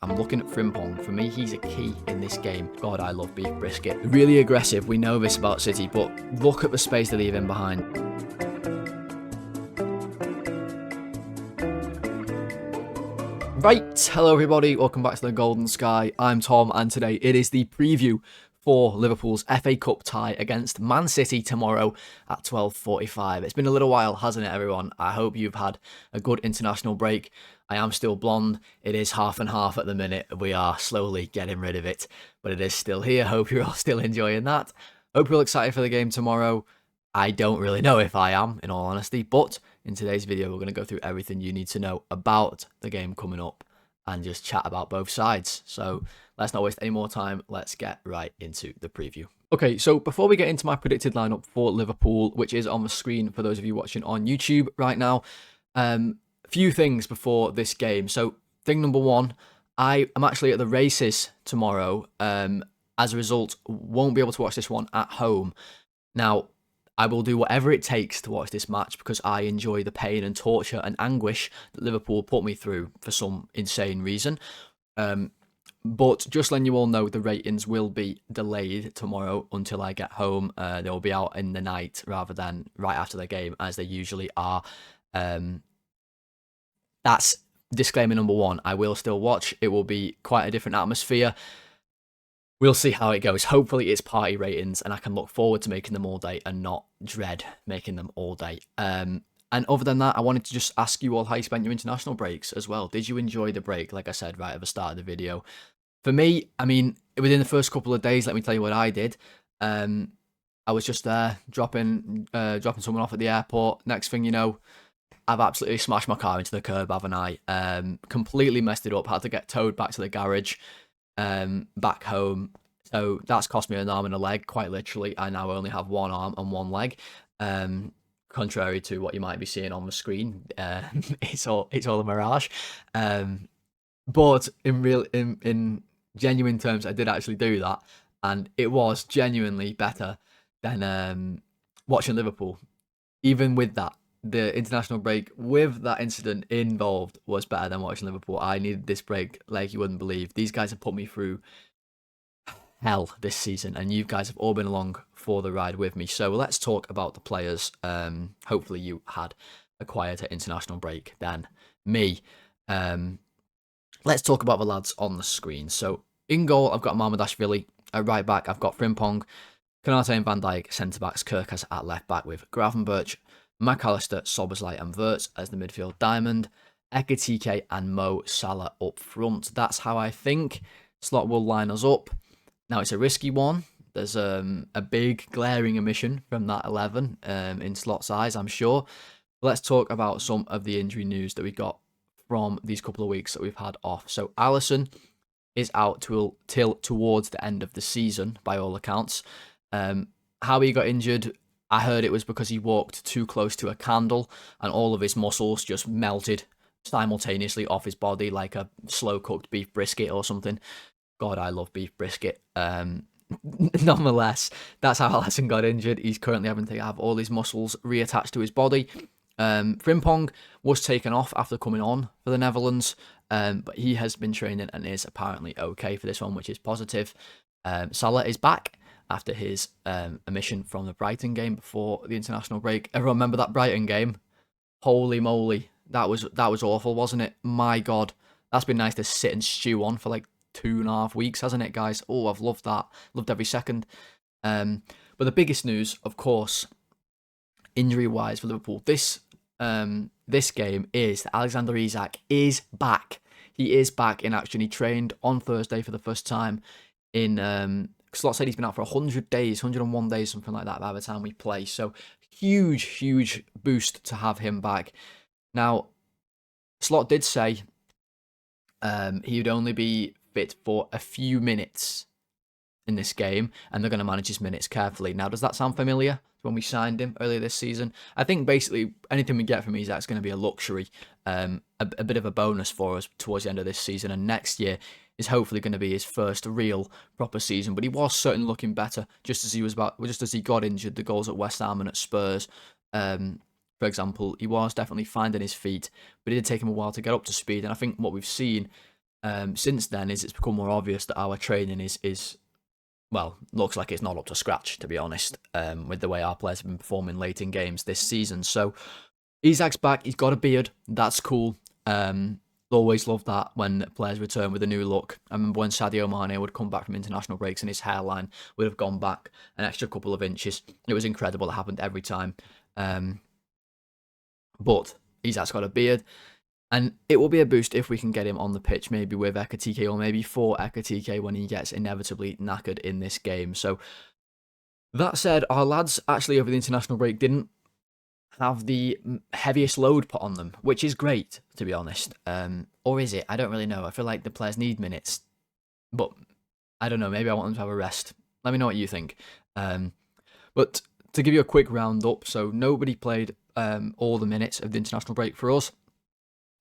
I'm looking at Frimpong. For me, he's a key in this game. God, I love beef brisket. Really aggressive. We know this about City, but look at the space they leave him behind. Right, hello everybody, welcome back to the Golden Sky. I'm Tom, and today it is the preview for Liverpool's FA Cup tie against Man City tomorrow at 12:45. It's been a little while, hasn't it, everyone? I hope you've had a good international break. I am still blonde. It is half and half at the minute. We are slowly getting rid of it, but it is still here. Hope you're all still enjoying that. Hope you're all excited for the game tomorrow. I don't really know if I am, in all honesty, but in today's video, we're going to go through everything you need to know about the game coming up and just chat about both sides. So let's not waste any more time. Let's get right into the preview. Okay, so before we get into my predicted lineup for Liverpool, which is on the screen for those of you watching on YouTube right now, few things before this game. So thing number one, I am actually at the races tomorrow. As a result, won't be able to watch this one at home. Now, I will do whatever it takes to watch this match because I enjoy the pain and torture and anguish that Liverpool put me through for some insane reason. But just letting you all know, the ratings will be delayed tomorrow until I get home. They will be out in the night rather than right after the game, as they usually are. That's disclaimer number one. I will still watch. It will be quite a different atmosphere. We'll see how it goes. Hopefully it's party ratings and I can look forward to making them all day and not dread making them all day. And other than that, I wanted to just ask you all how you spent your international breaks as well. Did you enjoy the break, like I said right at the start of the video? For me, I mean, within the first couple of days, let me tell you what I did. I was just there dropping someone off at the airport. Next thing you know, I've absolutely smashed my car into the curb, haven't I? Completely messed it up. Had to get towed back to the garage. Back home, so that's cost me an arm and a leg, quite literally. I now only have one arm and one leg, contrary to what you might be seeing on the screen. It's all a mirage, but in genuine terms, I did actually do that, and it was genuinely better than watching Liverpool. Even with that, the international break with that incident involved was better than watching Liverpool. I needed this break like you wouldn't believe. These guys have put me through hell this season, and you guys have all been along for the ride with me. So let's talk about the players. Hopefully you had a quieter international break than me. Let's talk about the lads on the screen. So in goal, I've got Mamardashvili. At right back, I've got Frimpong, Konate and Van Dijk, centre-backs, Kirkas at left-back with Gravenberch, McAllister, Szoboszlai and Wirtz as the midfield diamond, Ekitike and Mo Salah up front. That's how I think Slot will line us up. Now, it's a risky one. There's a big glaring omission from that 11 in Slot's eyes, I'm sure. Let's talk about some of the injury news that we got from these couple of weeks that we've had off. So Alisson is out till towards the end of the season, by all accounts. How he got injured, I heard it was because he walked too close to a candle and all of his muscles just melted simultaneously off his body like a slow-cooked beef brisket or something. God, I love beef brisket. Nonetheless, that's how Alisson got injured. He's currently having to have all his muscles reattached to his body. Frimpong was taken off after coming on for the Netherlands, but he has been training and is apparently okay for this one, which is positive. Salah is back after his omission from the Brighton game before the international break. Everyone remember that Brighton game? Holy moly, that was awful, wasn't it? My God, that's been nice to sit and stew on for like 2.5 weeks, hasn't it, guys? Oh, I've loved that. Loved every second. But the biggest news, of course, injury-wise for Liverpool this game is that Alexander Isak is back. He is back in action. He trained on Thursday for the first time in Slot said he's been out for 100 days, 101 days, something like that by the time we play. So huge boost to have him back. Now, Slot did say he would only be fit for a few minutes in this game, and they're going to manage his minutes carefully. Now, does that sound familiar when we signed him earlier this season? I think basically anything we get from Isak's going to be a luxury, a bit of a bonus for us towards the end of this season, and next year is hopefully going to be his first real proper season. But he was certainly looking better just as he got injured. The goals at West Ham and at Spurs, for example, he was definitely finding his feet, but it did take him a while to get up to speed. And I think what we've seen Since then, it's become more obvious that our training is well, looks like it's not up to scratch, to be honest, with the way our players have been performing late in games this season. So Isak's back. He's got a beard. That's cool. Always love that when players return with a new look. I remember when Sadio Mane would come back from international breaks and his hairline would have gone back an extra couple of inches. It was incredible. It happened every time. But Isak's got a beard. And it will be a boost if we can get him on the pitch, maybe with Ekitike or maybe for Ekitike when he gets inevitably knackered in this game. So that said, our lads actually over the international break didn't have the heaviest load put on them, which is great, to be honest. Or is it? I don't really know. I feel like the players need minutes. But I don't know. Maybe I want them to have a rest. Let me know what you think. But to give you a quick roundup, so nobody played all the minutes of the international break for us,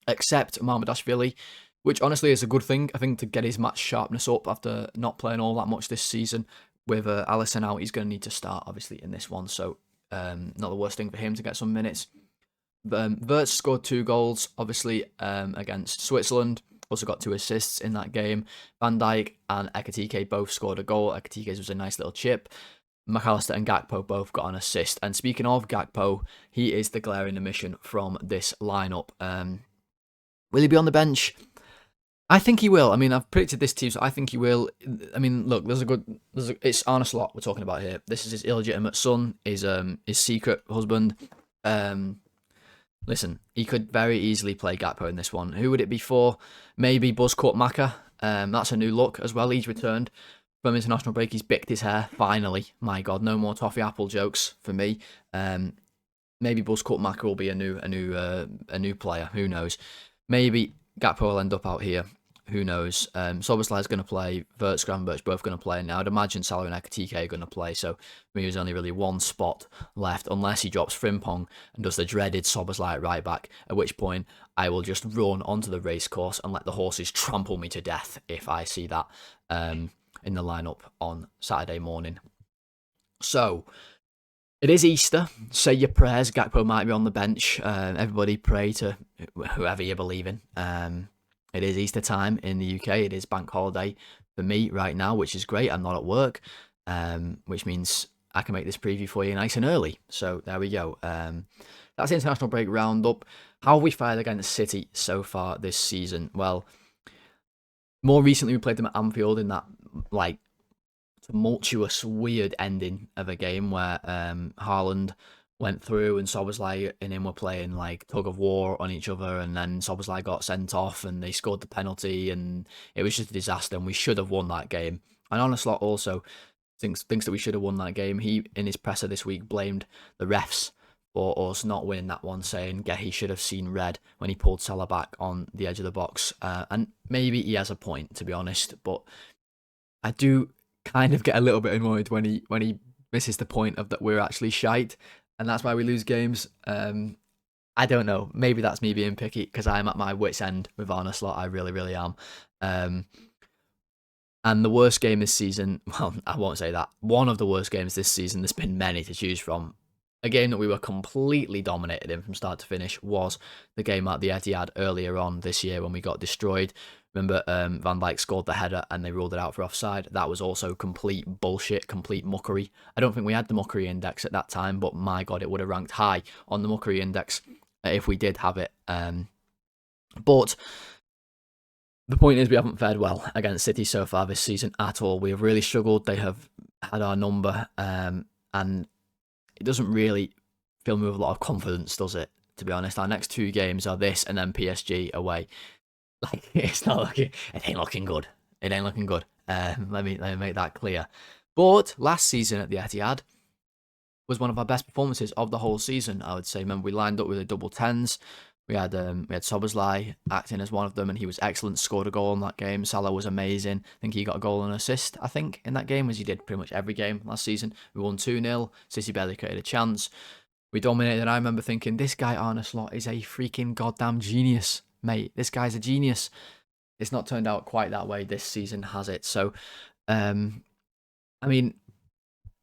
except Mamardashvili, which honestly is a good thing, I think, to get his match sharpness up after not playing all that much this season. With Alisson out, he's going to need to start, obviously, in this one, so not the worst thing for him to get some minutes. Wirtz scored 2 goals, obviously, against Switzerland. Also got 2 assists in that game. Van Dijk and Ekitike both scored a goal. Ekitike's was a nice little chip. McAllister and Gakpo both got an assist. And speaking of Gakpo, he is the glaring omission from this lineup. Will he be on the bench? I think he will. I mean, I've predicted this team, so I think he will. I mean, look, it's Arne Slot we're talking about here. This is his illegitimate son, his secret husband. Listen, he could very easily play Gakpo in this one. Who would it be for? Maybe Buzzcut Maka. That's a new look as well. He's returned from international break. He's bicked his hair, finally. My God, no more toffee apple jokes for me. Maybe Buzzcut Maka will be a new player. Who knows? Maybe Gakpo will end up out here. Who knows? Szoboszlai's going to play. Wirtz, Gravenberch both going to play. Now, I'd imagine Salah and Ekitike are going to play. So, for me, there's only really one spot left, unless he drops Frimpong and does the dreaded Szoboszlai at right back, at which point I will just run onto the race course and let the horses trample me to death if I see that in the lineup on Saturday morning. So, it is Easter. Say your prayers. Gakpo might be on the bench. Everybody pray to whoever you believe in. It is Easter time in the UK. It is bank holiday for me right now, which is great. I'm not at work, which means I can make this preview for you nice and early. So there we go. That's the international break roundup. How have we fared against City so far this season? Well, more recently we played them at Anfield in that like tumultuous, weird ending of a game where Haaland went through and Szoboszlai and him were playing like tug of war on each other, and then Szoboszlai got sent off and they scored the penalty and it was just a disaster and we should have won that game. And Arne Slot also thinks that we should have won that game. He, in his presser this week, blamed the refs for us not winning that one, saying he should have seen red when he pulled Salah back on the edge of the box. And maybe he has a point, to be honest, but I do kind of get a little bit annoyed when he misses the point of that we're actually shite, and that's why we lose games. I don't know. Maybe that's me being picky because I'm at my wit's end with Arne Slot. I really, really am. And the worst game this season, well, I won't say that. One of the worst games this season, there's been many to choose from. A game that we were completely dominated in from start to finish was the game at the Etihad earlier on this year when we got destroyed. Remember, Van Dijk scored the header and they ruled it out for offside. That was also complete bullshit, complete muckery. I don't think we had the muckery index at that time, but my God, it would have ranked high on the muckery index if we did have it. But the point is we haven't fared well against City so far this season at all. We have really struggled. They have had our number, and it doesn't really fill me with a lot of confidence, does it? To be honest, our next 2 games are this and then PSG away. Like, it's not looking, it ain't looking good. It ain't looking good. Let me make that clear. But last season at the Etihad was one of our best performances of the whole season, I would say. Remember, we lined up with the double tens. We had Szoboszlai acting as one of them, and he was excellent. Scored a goal in that game. Salah was amazing. I think he got a goal and an assist, I think, in that game, as he did pretty much every game last season. We won 2-0. City barely created a chance. We dominated, and I remember thinking, this guy Arne Slot is a freaking goddamn genius, mate. This guy's a genius. It's not turned out quite that way this season, has it? So, I mean,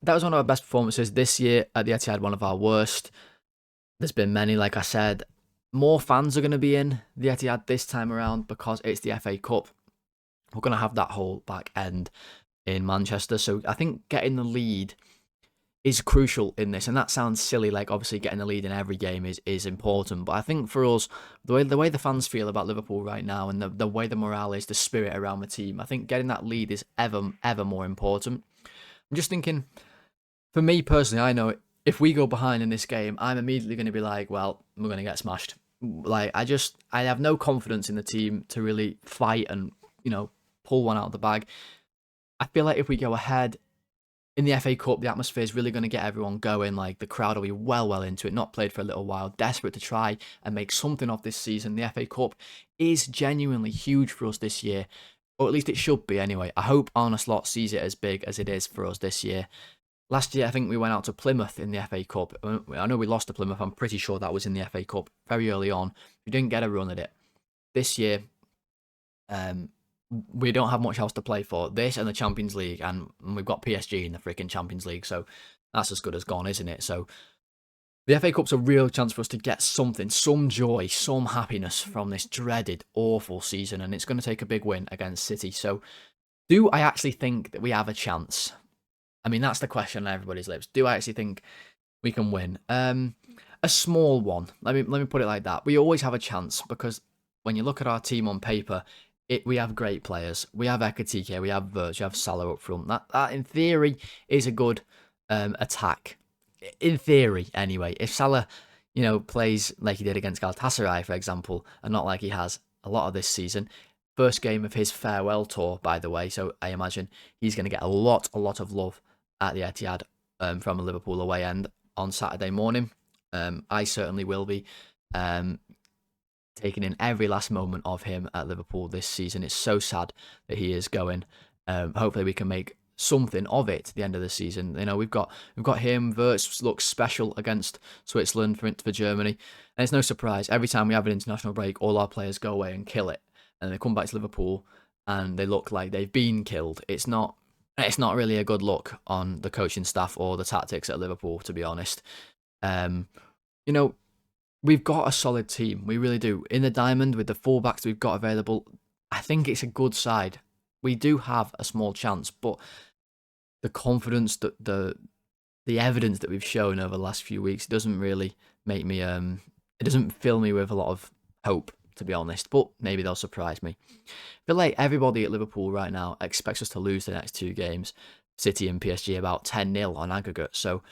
that was one of our best performances. This year at the Etihad, one of our worst. There's been many, like I said. More fans are going to be in the Etihad this time around because it's the FA Cup. we're going to have that whole back end in Manchester. So I think getting the lead is crucial in this, and that sounds silly. Like, obviously getting the lead in every game is important, but I think for us, the way the fans feel about Liverpool right now, and the way the morale is, the spirit around the team, I think getting that lead is ever more important. I'm just thinking, for me personally, I know if we go behind in this game, I'm immediately going to be like, well, we're going to get smashed. Like, I have no confidence in the team to really fight and, pull one out of the bag. I feel like if we go ahead in the FA Cup, the atmosphere is really going to get everyone going. Like, the crowd will be well into it, not played for a little while, desperate to try and make something of this season. The FA Cup is genuinely huge for us this year, or at least it should be anyway. I hope Arne Slot sees it as big as it is for us this year. Last year, I think we went out to Plymouth in the FA Cup. I know we lost to Plymouth. I'm pretty sure that was in the FA Cup very early on. We didn't get a run at it. This year, we don't have much else to play for. This and the Champions League, and we've got PSG in the freaking Champions League, so that's as good as gone, isn't it? So the FA Cup's a real chance for us to get something, some joy, some happiness from this dreaded, awful season, and it's going to take a big win against City. So do I actually think that we have a chance? I mean, that's the question on everybody's lips. Do I actually think we can win? A small one. Let me put it like that. We always have a chance, because when you look at our team on paper, we have great players. We have Ekitike, we have Virch, we have Salah up front. That in theory is a good attack. In theory, anyway. If Salah, plays like he did against Galatasaray, for example, and not like he has a lot of this season. First game of his farewell tour, by the way, so I imagine he's going to get a lot of love at the Etihad from a Liverpool away end on Saturday morning. I certainly will be taking in every last moment of him at Liverpool this season. It's so sad that he is going. Hopefully we can make something of it at the end of the season. We've got him. Wirtz looks special against Switzerland for Germany, and it's no surprise every time we have an international break, all our players go away and kill it, and they come back to Liverpool and they look like they've been killed. It's not really a good look on the coaching staff or the tactics at Liverpool, to be honest. We've got a solid team. We really do. In the diamond, with the fullbacks we've got available, I think it's a good side. We do have a small chance, but the confidence, the evidence that we've shown over the last few weeks doesn't really make me. It doesn't fill me with a lot of hope, to be honest. But maybe they'll surprise me. I feel like everybody at Liverpool right now expects us to lose the next two games, City and PSG, about 10-0 on aggregate. So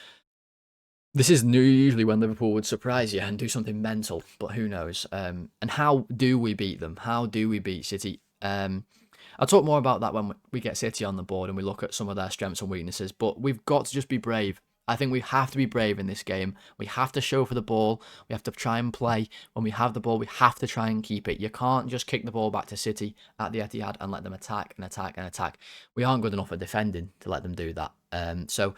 this is usually when Liverpool would surprise you and do something mental, but who knows? And how do we beat them? How do we beat City? I'll talk more about that when we get City on the board and we look at some of their strengths and weaknesses, but we've got to just be brave. I think we have to be brave in this game. We have to show for the ball. We have to try and play. When we have the ball, we have to try and keep it. You can't just kick the ball back to City at the Etihad and let them attack and attack and attack. We aren't good enough at defending to let them do that. So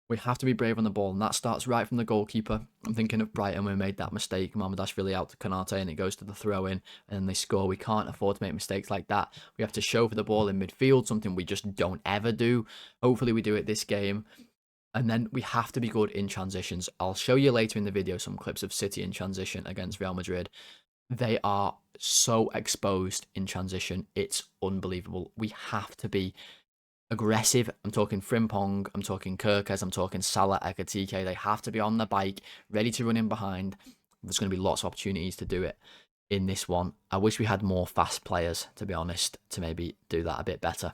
we have to be brave on the ball, and that starts right from the goalkeeper. I'm thinking of Brighton when we made that mistake. Mamardashvili out to Konate, and it goes to the throw-in, and they score. We can't afford to make mistakes like that. We have to show for the ball in midfield, something we just don't ever do. Hopefully we do it this game. And then we have to be good in transitions. I'll show you later in the video some clips of City in transition against Real Madrid. They are so exposed in transition. It's unbelievable. We have to be aggressive. I'm talking Frimpong, I'm talking Kirkes, I'm talking Salah, Ekitike. They have to be on the bike, ready to run in behind. There's going to be lots of opportunities to do it in this one. I wish we had more fast players, to be honest, to maybe do that a bit better.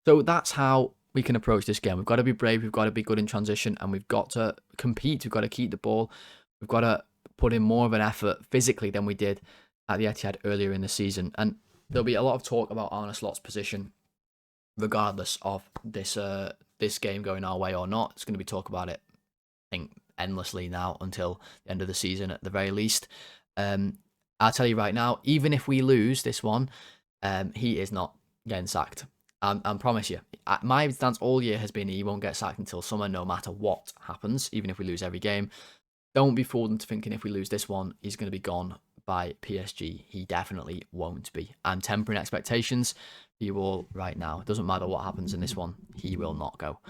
So that's how we can approach this game. We've got to be brave, we've got to be good in transition, and we've got to compete. We've got to keep the ball. We've got to put in more of an effort physically than we did at the Etihad earlier in the season. And there'll be a lot of talk about Arne Slot's position, regardless of this game going our way or not. It's going to be talk about it, I think, endlessly now until the end of the season at the very least. I'll tell you right now, even if we lose this one, he is not getting sacked. I promise you. My stance all year has been he won't get sacked until summer, no matter what happens, even if we lose every game. Don't be fooled into thinking if we lose this one, he's going to be gone by PSG. He definitely won't be. I'm tempering expectations for you all right now. It doesn't matter what happens in this one, he will not go.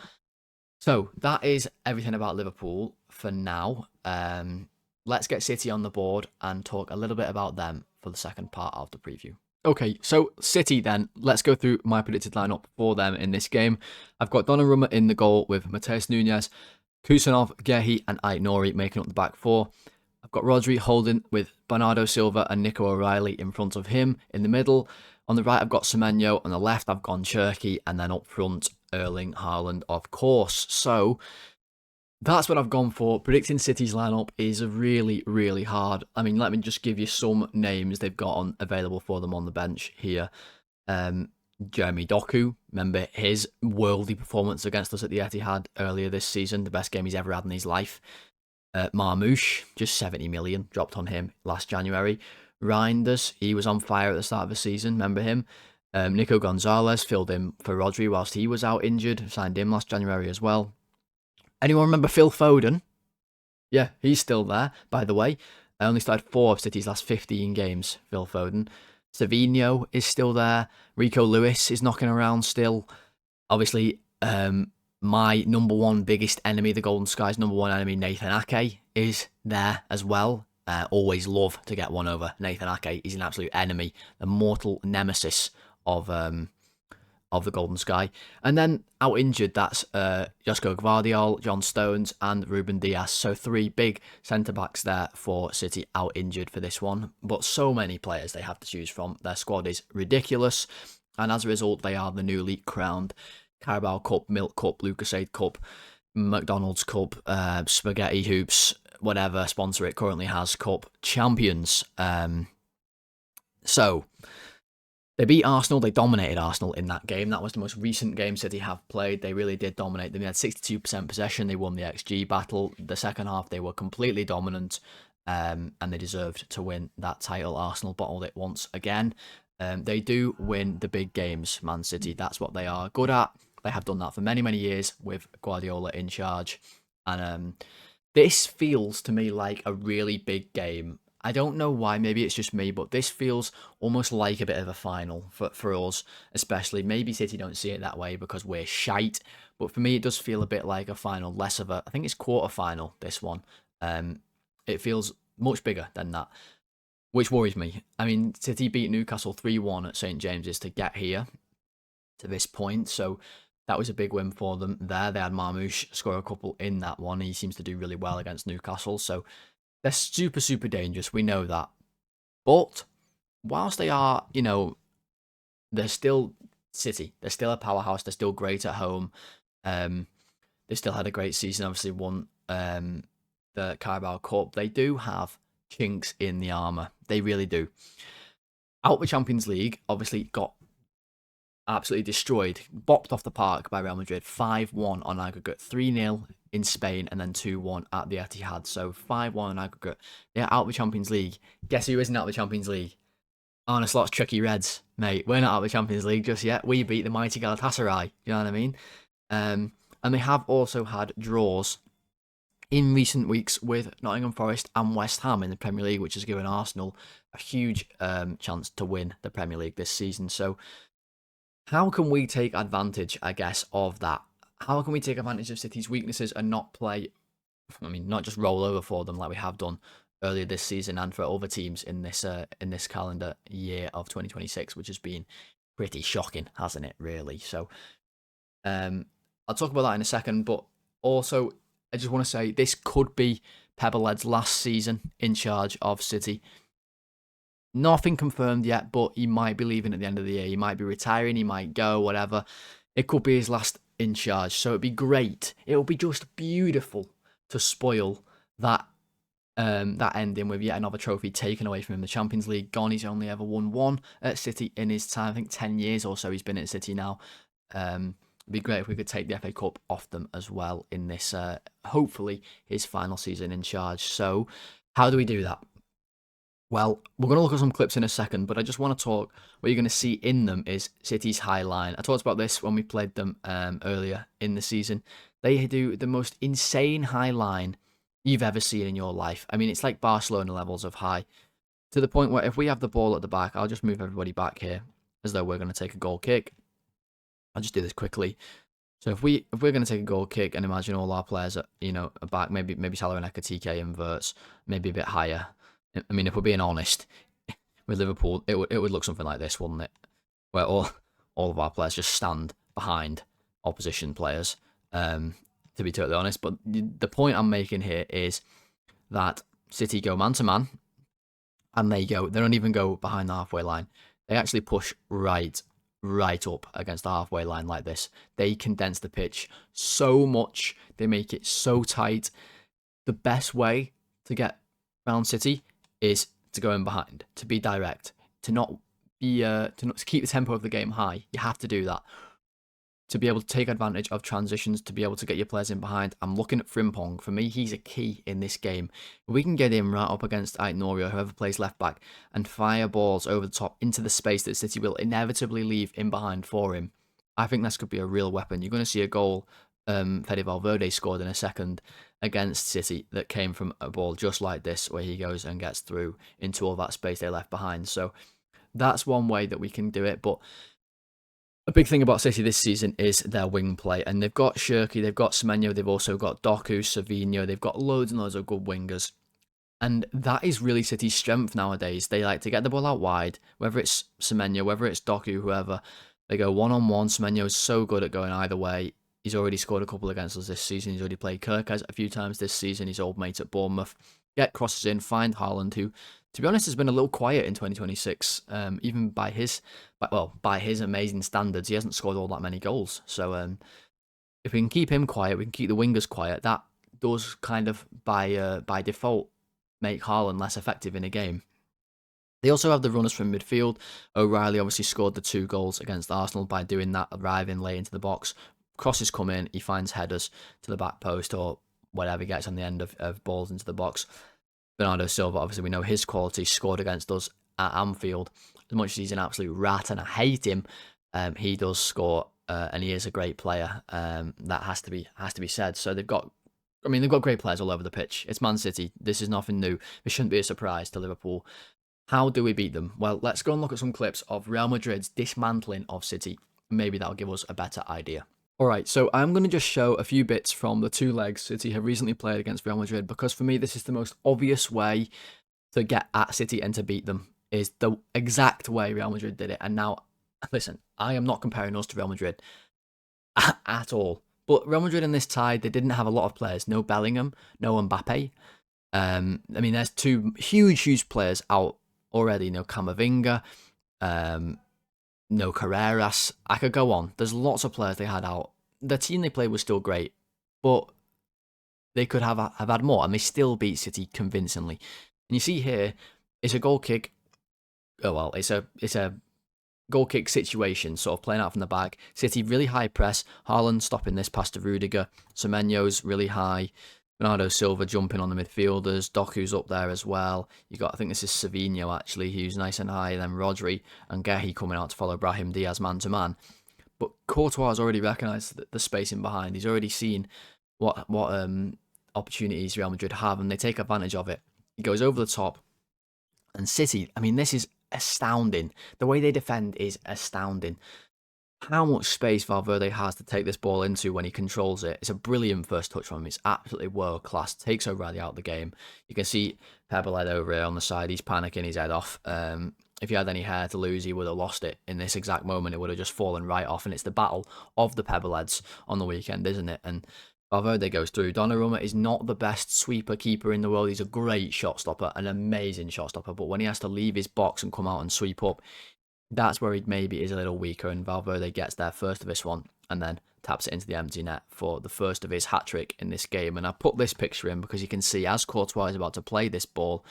So that is everything about Liverpool for now. Let's get City on the board and talk a little bit about them for the second part of the preview. Okay, so City then. Let's go through my predicted lineup for them in this game. I've got Donnarumma in the goal with Mateus Nunes, Kusanov, Gehi, and Aït-Nouri making up the back four. I've got Rodri holding with Bernardo Silva and Nico O'Reilly in front of him in the middle. On the right, I've got Semenyo. On the left, I've gone Cherki. And then up front, Erling Haaland, of course. So that's what I've gone for. Predicting City's lineup is really, really hard. I mean, let me just give you some names they've got on available for them on the bench here. Jeremy Doku, remember his worldly performance against us at the Etihad earlier this season, the best game he's ever had in his life. Marmoush, just 70 million dropped on him last January. Reinders, he was on fire at the start of the season, remember him? Nico Gonzalez filled in for Rodri whilst he was out injured, signed him last January as well. Anyone remember Phil Foden? Yeah, he's still there, by the way. I only started 4 of City's last 15 games, Phil Foden. Savinho is still there. Rico Lewis is knocking around still. Obviously, my number one biggest enemy, the Golden Sky's number one enemy, Nathan Ake, is there as well. Always love to get one over Nathan Ake. He's an absolute enemy, the mortal nemesis of the Golden Sky. And then out injured, that's Josko Gvardiol, John Stones, and Ruben Dias. So 3 big centre-backs there for City out injured for this one. But so many players they have to choose from. Their squad is ridiculous. And as a result, they are the newly crowned Carabao Cup, Milk Cup, Lucasade Cup, McDonald's Cup, Spaghetti Hoops, whatever sponsor it currently has, Cup champions. So they beat Arsenal. They dominated Arsenal in that game. That was the most recent game City have played. They really did dominate them. They had 62% possession. They won the XG battle. The second half, they were completely dominant, and they deserved to win that title. Arsenal bottled it once again. They do win the big games, Man City. That's what they are good at. They have done that for many, many years with Guardiola in charge. And this feels to me like a really big game. I don't know why, maybe it's just me, but this feels almost like a bit of a final for us, especially. Maybe City don't see it that way because we're shite, but for me it does feel a bit like a final, less of a, I think it's quarter-final, this one. It feels much bigger than that, which worries me. I mean, City beat Newcastle 3-1 at St James's to get here, to this point, so that was a big win for them there. They had Marmoush score a couple in that one. He seems to do really well against Newcastle, so they're super, super dangerous. We know that. But whilst they are, they're still City. They're still a powerhouse. They're still great at home. They still had a great season. Obviously won the Carabao Cup. They do have chinks in the armour. They really do. Out the Champions League, obviously got absolutely destroyed. Bopped off the park by Real Madrid. 5-1 on aggregate. 3-0 in Spain and then 2-1 at the Etihad. So 5-1 on aggregate. They're out of the Champions League. Guess who isn't out of the Champions League? Arne Slot's tricky Reds, mate. We're not out of the Champions League just yet. We beat the mighty Galatasaray. You know what I mean? And they have also had draws in recent weeks with Nottingham Forest and West Ham in the Premier League, which has given Arsenal a huge chance to win the Premier League this season. So how can we take advantage, I guess, of that? How can we take advantage of City's weaknesses and not play, not just roll over for them like we have done earlier this season and for other teams in this calendar year of 2026, which has been pretty shocking, hasn't it, really? So I'll talk about that in a second, but also I just want to say this could be Pebble-Led's last season in charge of City. Nothing confirmed yet, but he might be leaving at the end of the year. He might be retiring, he might go, whatever. It could be his last in charge, so it'd be great. It would be just beautiful to spoil that ending with yet another trophy taken away from him. The Champions League gone. He's only ever won one at City in his time. I think 10 years or so he's been at City now. It'd be great if we could take the FA Cup off them as well in this, hopefully, his final season in charge. So how do we do that? Well, we're going to look at some clips in a second, but I just want to talk. What you're going to see in them is City's high line. I talked about this when we played them earlier in the season. They do the most insane high line you've ever seen in your life. I mean, it's like Barcelona levels of high, to the point where if we have the ball at the back, I'll just move everybody back here as though we're going to take a goal kick. I'll just do this quickly. So if we're going to take a goal kick and imagine all our players are back, maybe Salah and Ekatike inverts, maybe a bit higher. I mean, if we're being honest, with Liverpool, it would look something like this, wouldn't it? Where all of our players just stand behind opposition players, to be totally honest. But the point I'm making here is that City go man to man, and they don't even go behind the halfway line. They actually push right up against the halfway line like this. They condense the pitch so much. They make it so tight. The best way to get around City is to go in behind, to be direct, to not keep the tempo of the game high. You have to do that to be able to take advantage of transitions, to be able to get your players in behind. I'm looking at Frimpong. For me, he's a key in this game. If we can get him right up against Aït-Nouri or whoever plays left back and fire balls over the top into the space that City will inevitably leave in behind for him, I think this could be a real weapon. You're going to see a goal Fede Valverde scored in a second against City that came from a ball just like this, where he goes and gets through into all that space they left behind. So that's one way that we can do it. But a big thing about City this season is their wing play, and they've got Shirky, they've got Semenyo, they've also got Doku, Savinho, they've got loads and loads of good wingers. And that is really City's strength nowadays. They like to get the ball out wide, whether it's Semenyo, whether it's Doku, whoever. They go one-on-one. Semenyo is so good at going either way. He's already scored a couple against us this season. He's already played Kirkaz a few times this season. His old mate at Bournemouth. Get crosses in, find Haaland, who, to be honest, has been a little quiet in 2026. Even by his amazing standards, he hasn't scored all that many goals. So if we can keep him quiet, we can keep the wingers quiet. That does kind of by default make Haaland less effective in a game. They also have the runners from midfield. O'Reilly obviously scored the 2 goals against Arsenal by doing that, arriving late into the box. Crosses come in, he finds headers to the back post or whatever he gets on the end of balls into the box. Bernardo Silva, obviously we know his quality, scored against us at Anfield. As much as he's an absolute rat and I hate him, he does score and he is a great player. That has to be said. So they've got great players all over the pitch. It's Man City. This is nothing new. This shouldn't be a surprise to Liverpool. How do we beat them? Well, let's go and look at some clips of Real Madrid's dismantling of City. Maybe that'll give us a better idea. Alright, so I'm going to just show a few bits from the 2 legs City have recently played against Real Madrid, because for me this is the most obvious way to get at City and to beat them, is the exact way Real Madrid did it. And now, listen, I am not comparing us to Real Madrid at all, but Real Madrid in this tie, they didn't have a lot of players. No Bellingham, no Mbappe. There's 2 huge players out already. No Camavinga, no Carreras. I could go on. There's lots of players they had out. The team they played was still great, but they could have had more, and they still beat City convincingly. And you see here, it's a goal kick. Oh well, it's a goal kick situation, sort of playing out from the back. City really high press. Haaland stopping this pass to Rudiger. Semenyo's really high. Bernardo Silva jumping on the midfielders. Doku's up there as well. You got, I think this is Savinho actually, who's nice and high. Then Rodri and Gehi coming out to follow Brahim Diaz man to man. But Courtois has already recognised the space in behind. He's already seen what opportunities Real Madrid have, and they take advantage of it. He goes over the top. And City, this is astounding. The way they defend is astounding. How much space Valverde has to take this ball into when he controls it. It's a brilliant first touch from him. It's absolutely world class. Takes O'Reilly out of the game. You can see Pebblehead over here on the side. He's panicking his head off. If he had any hair to lose, he would have lost it in this exact moment. It would have just fallen right off. And it's the battle of the Pebbleheads on the weekend, isn't it? And Valverde goes through. Donnarumma is not the best sweeper keeper in the world. He's a great shot stopper, an amazing shot stopper. But when he has to leave his box and come out and sweep up, that's where he maybe is a little weaker, and Valverde gets there first of this one and then taps it into the empty net for the first of his hat-trick in this game. And I put this picture in because you can see as Courtois is about to play this ball,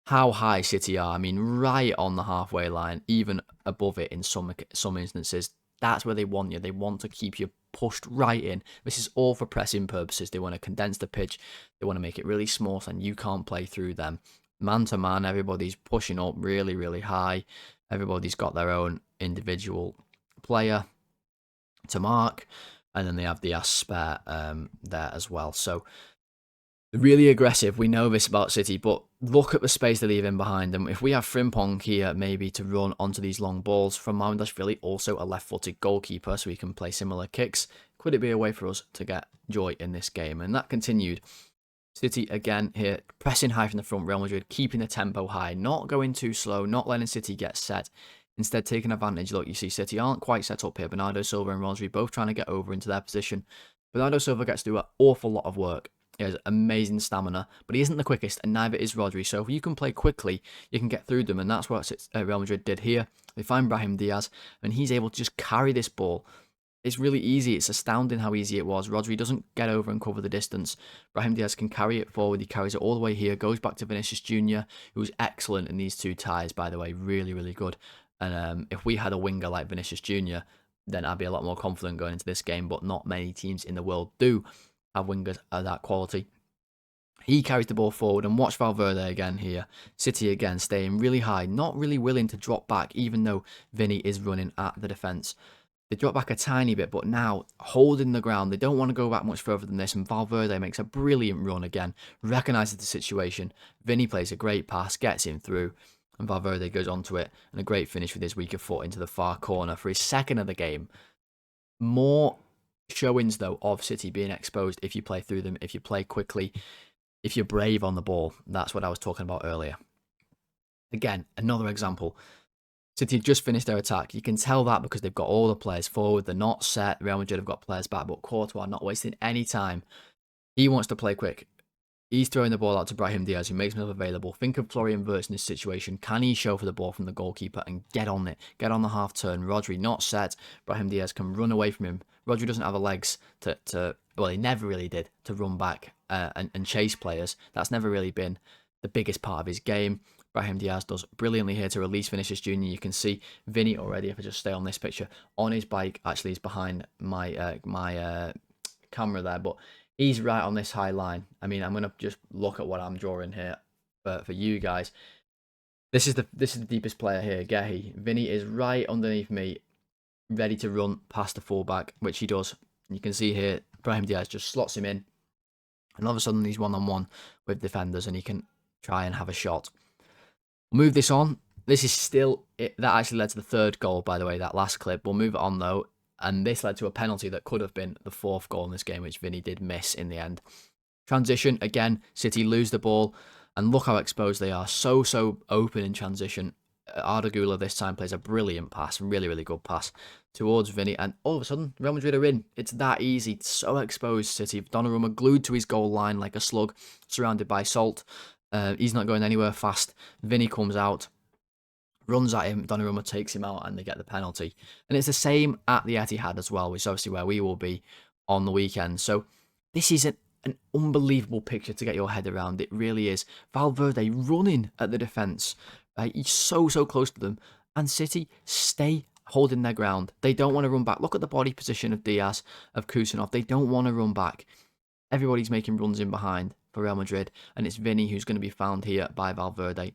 how high City are. Right on the halfway line, even above it in some instances. That's where they want you. They want to keep you pushed right in. This is all for pressing purposes. They want to condense the pitch. They want to make it really small and you can't play through them. Man to man, everybody's pushing up really, really high. Everybody's got their own individual player to mark, and then they have the spare there as well. So really aggressive. We know this about City, but look at the space they leave in behind them. If we have Frimpong here maybe to run onto these long balls from Mamardashvili, also a left-footed goalkeeper, so he can play similar kicks, could it be a way for us to get joy in this game? And that continued. City again here, pressing high from the front. Real Madrid keeping the tempo high, not going too slow, not letting City get set. Instead, taking advantage. Look, you see City aren't quite set up here. Bernardo Silva and Rodri both trying to get over into their position. Bernardo Silva gets to do an awful lot of work. He has amazing stamina, but he isn't the quickest, and neither is Rodri. So if you can play quickly, you can get through them, and that's what Real Madrid did here. They find Brahim Diaz, and he's able to just carry this ball. It's really easy. It's astounding how easy it was. Rodri doesn't get over and cover the distance. Brahim Diaz can carry it forward. He carries it all the way here. Goes back to Vinicius Jr., who was excellent in these two ties, by the way. Really, really good. And if we had a winger like Vinicius Jr., then I'd be a lot more confident going into this game. But not many teams in the world do have wingers of that quality. He carries the ball forward, and watch Valverde again here. City again staying really high, not really willing to drop back, even though Vinny is running at the defence. They drop back a tiny bit, but now holding the ground. They don't want to go back much further than this, and Valverde makes a brilliant run again, recognises the situation. Vinny plays a great pass, gets him through, and Valverde goes onto it, and a great finish with his weaker foot into the far corner for his second of the game. More showings, though, of City being exposed if you play through them, if you play quickly, if you're brave on the ball. That's what I was talking about earlier. Again, another example. City have just finished their attack. You can tell that because they've got all the players forward. They're not set. Real Madrid have got players back, but Courtois not wasting any time. He wants to play quick. He's throwing the ball out to Brahim Diaz, who makes himself available. Think of Florian Wirtz in this situation. Can he show for the ball from the goalkeeper and get on it? Get on the half turn. Rodri not set. Brahim Diaz can run away from him. Rodri doesn't have the legs well, he never really did, to run back and chase players. That's never really been the biggest part of his game. Brahim Diaz does brilliantly here to release Vinicius Jr. You can see Vinny already, if I just stay on this picture, on his bike. Actually, he's behind my camera there, but he's right on this high line. I mean, I'm going to just look at what I'm drawing here for you guys. This is the deepest player here, Gehi. Vinny is right underneath me, ready to run past the fullback, which he does. You can see here, Brahim Diaz just slots him in, and all of a sudden he's one-on-one with defenders, and he can try and have a shot. Move this on. This is still it. That actually led to the third goal, by the way, that last clip. We'll move it on, though. And this led to a penalty that could have been the fourth goal in this game, which Vinny did miss in the end. Transition, again, City lose the ball. And look how exposed they are. So open in transition. Arda Güler this time plays a brilliant pass. Really, really good pass towards Vinny. And all of a sudden, Real Madrid are in. It's that easy. It's so exposed, City. Donnarumma glued to his goal line like a slug, surrounded by salt. He's not going anywhere fast. Vinny comes out, runs at him. Donnarumma takes him out, and they get the penalty. And it's the same at the Etihad as well, which is obviously where we will be on the weekend. So this is an unbelievable picture to get your head around. It really is. Valverde running at the defence. He's so close to them. And City stay holding their ground. They don't want to run back. Look at the body position of Diaz, of Kusanov. They don't want to run back. Everybody's making runs in behind for Real Madrid, and it's Vinny who's going to be found here by Valverde.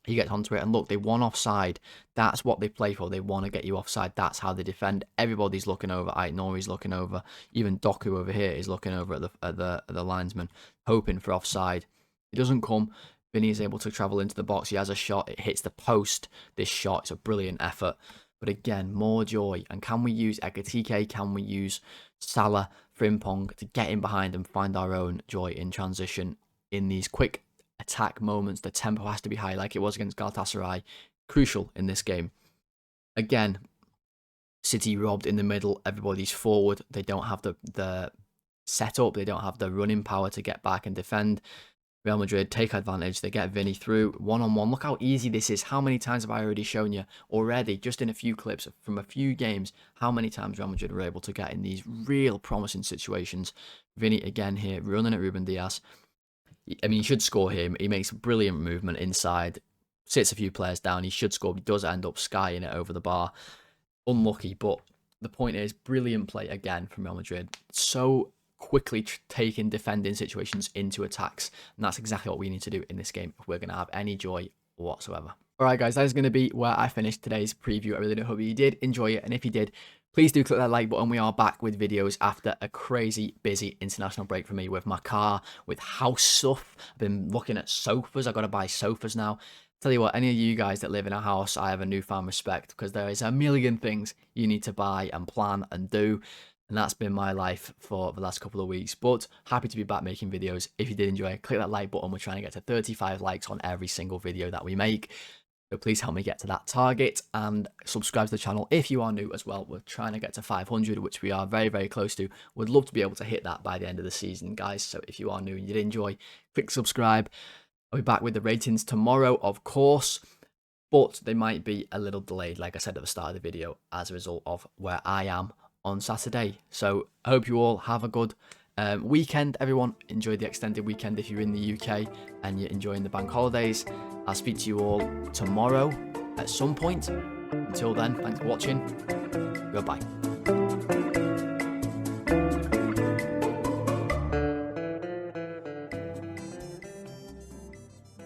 He gets onto it, and look, they want offside. That's what they play for. They want to get you offside. That's how they defend. Everybody's looking over. Aït-Nouri's looking over. Even Doku over here is looking over at the linesman, hoping for offside. It doesn't come. Vinny is able to travel into the box. He has a shot. It hits the post. This shot, it's a brilliant effort. But again, more joy. And can we use Ekitike? Can we use Salah, Frimpong to get in behind and find our own joy in transition in these quick attack moments? The tempo has to be high like it was against Galatasaray. Crucial in this game. Again, City robbed in the middle. Everybody's forward. They don't have the setup. They don't have the running power to get back and defend. Real Madrid take advantage. They get Vinny through one-on-one. Look how easy this is. How many times have I already shown you already, just in a few clips from a few games, how many times Real Madrid were able to get in these real promising situations. Vinny again here, running at Ruben Diaz. I mean, he should score here. He makes brilliant movement inside, sits a few players down. He should score, but he does end up skying it over the bar. Unlucky, but the point is, brilliant play again from Real Madrid. So quickly taking defending situations into attacks, and that's exactly what we need to do in this game if we're going to have any joy whatsoever. Alright guys, that is going to be where I finished today's preview. I really do hope you did enjoy it, and if you did, please do click that like button. We are back with videos after a crazy busy international break for me with my car, with house stuff. I've been looking at sofas. I've got to buy sofas now. Tell you what, any of you guys that live in a house, I have a newfound respect, because there is a million things you need to buy and plan and do. And that's been my life for the last couple of weeks. But happy to be back making videos. If you did enjoy, click that like button. We're trying to get to 35 likes on every single video that we make. So please help me get to that target, and subscribe to the channel if you are new as well. We're trying to get to 500, which we are very, very close to. Would love to be able to hit that by the end of the season, guys. So if you are new and you did enjoy, click subscribe. I'll be back with the ratings tomorrow, of course, but they might be a little delayed, like I said at the start of the video, as a result of where I am on Saturday. So I hope you all have a good weekend, everyone. Enjoy the extended weekend if you're in the UK and you're enjoying the bank holidays. I'll speak to you all tomorrow at some point. Until then, thanks for watching. Goodbye.